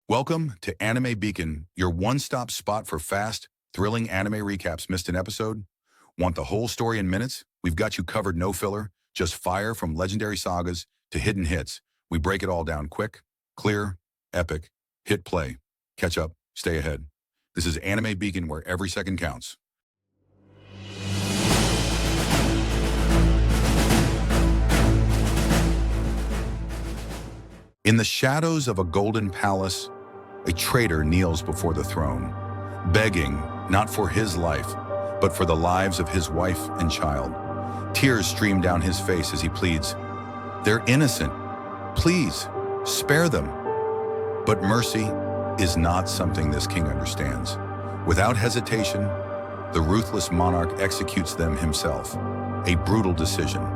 Welcome to Anime Beacon, your one-stop spot for fast, thrilling anime recaps. Missed an episode? Want the whole story in minutes? We've got you covered, no filler, just fire from legendary sagas to hidden hits. We break it all down quick, clear, epic, hit play. Catch up, stay ahead. This is Anime Beacon, where every second counts. In the shadows of a golden palace, a traitor kneels before the throne, begging not for his life, but for the lives of his wife and child. Tears stream down his face as he pleads, "They're innocent. Please, spare them." But mercy is not something this king understands. Without hesitation, the ruthless monarch executes them himself, a brutal decision.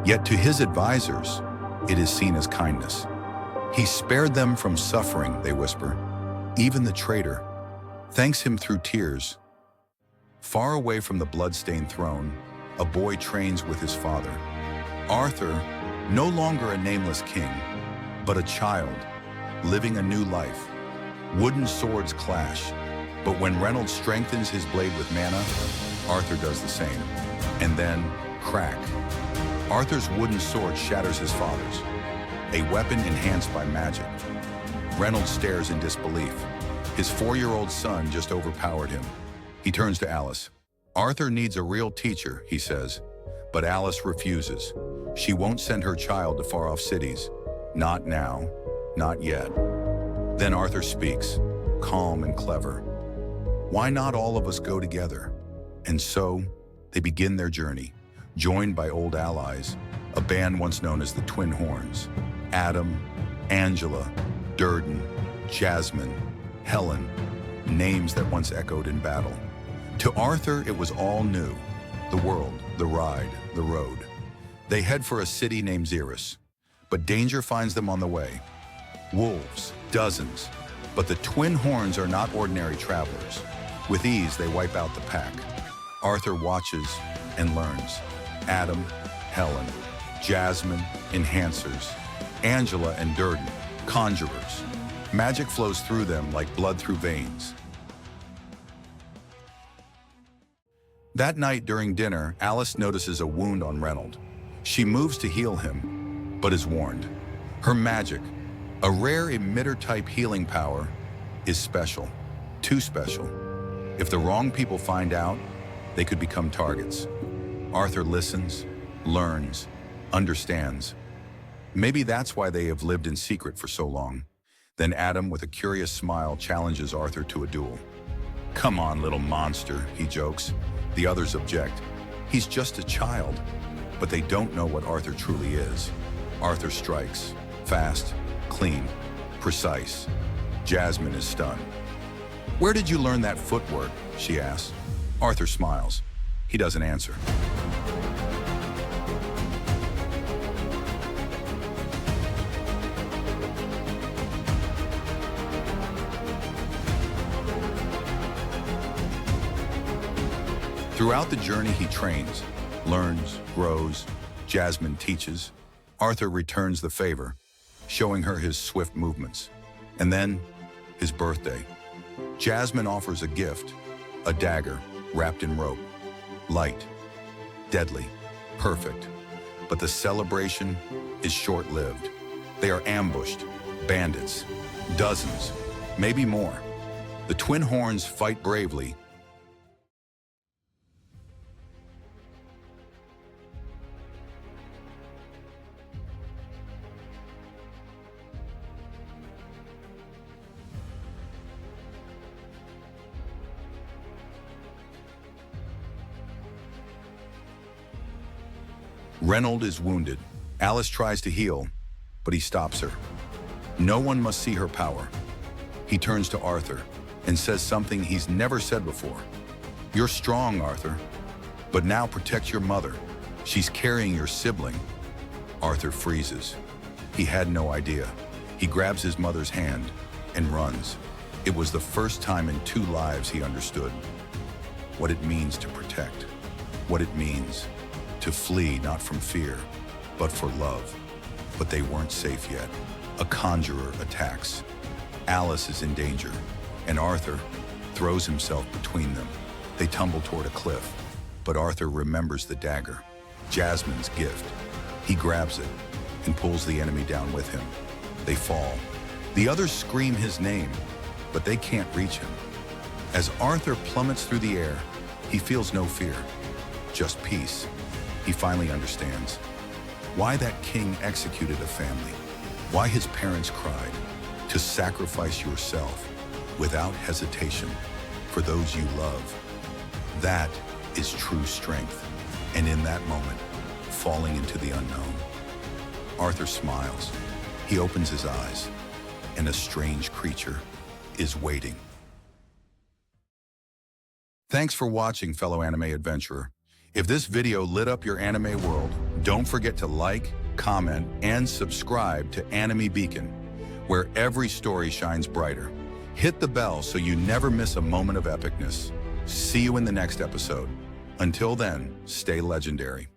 Yet to his advisors, it is seen as kindness. "He spared them from suffering," they whisper. Even the traitor thanks him through tears. Far away from the blood-stained throne, a boy trains with his father. Arthur, no longer a nameless king, but a child, living a new life. Wooden swords clash, but when Reynolds strengthens his blade with mana, Arthur does the same. And then, crack. Arthur's wooden sword shatters his father's, a weapon enhanced by magic. Reynolds stares in disbelief. His 4-year-old son just overpowered him. He turns to Alice. "Arthur needs a real teacher," he says, but Alice refuses. She won't send her child to far-off cities. Not now, not yet. Then Arthur speaks, calm and clever. "Why not all of us go together?" And so, they begin their journey, joined by old allies, a band once known as the Twin Horns. Adam, Angela, Durden, Jasmine, Helen, names that once echoed in battle. To Arthur, it was all new. The world, the ride, the road. They head for a city named Xeris, but danger finds them on the way. Wolves, dozens. But the Twin Horns are not ordinary travelers. With ease, they wipe out the pack. Arthur watches and learns. Adam, Helen, Jasmine, enhancers. Angela and Durden, conjurers. Magic flows through them like blood through veins. That night during dinner, Alice notices a wound on Reynolds. She moves to heal him, but is warned. Her magic, a rare emitter-type healing power, is special. Too special. If the wrong people find out, they could become targets. Arthur listens, learns, understands. Maybe that's why they have lived in secret for so long. Then Adam, with a curious smile, challenges Arthur to a duel. "Come on, little monster," he jokes. The others object. He's just a child. But they don't know what Arthur truly is. Arthur strikes. Fast, clean, precise. Jasmine is stunned. "Where did you learn that footwork?" she asks. Arthur smiles. He doesn't answer. Throughout the journey, he trains, learns, grows. Jasmine teaches. Arthur returns the favor, showing her his swift movements. And then, his birthday. Jasmine offers a gift, a dagger wrapped in rope. Light, deadly, perfect. But the celebration is short-lived. They are ambushed, bandits, dozens, maybe more. The Twin Horns fight bravely. Reynolds is wounded. Alice tries to heal, but he stops her. No one must see her power. He turns to Arthur and says something he's never said before. "You're strong, Arthur, but now protect your mother. She's carrying your sibling." Arthur freezes. He had no idea. He grabs his mother's hand and runs. It was the first time in 2 lives he understood what it means to protect, what it means to flee not from fear, but for love. But they weren't safe yet. A conjurer attacks. Alice is in danger, and Arthur throws himself between them. They tumble toward a cliff, but Arthur remembers the dagger, Jasmine's gift. He grabs it and pulls the enemy down with him. They fall. The others scream his name, but they can't reach him. As Arthur plummets through the air, he feels no fear, just peace. He finally understands why that king executed a family, why his parents cried, to sacrifice yourself without hesitation for those you love. That is true strength, and in that moment, falling into the unknown. Arthur smiles. He opens his eyes, and a strange creature is waiting. Thanks for watching, fellow anime adventurer. If this video lit up your anime world, don't forget to like, comment, and subscribe to Anime Beacon, where every story shines brighter. Hit the bell so you never miss a moment of epicness. See you in the next episode. Until then, stay legendary.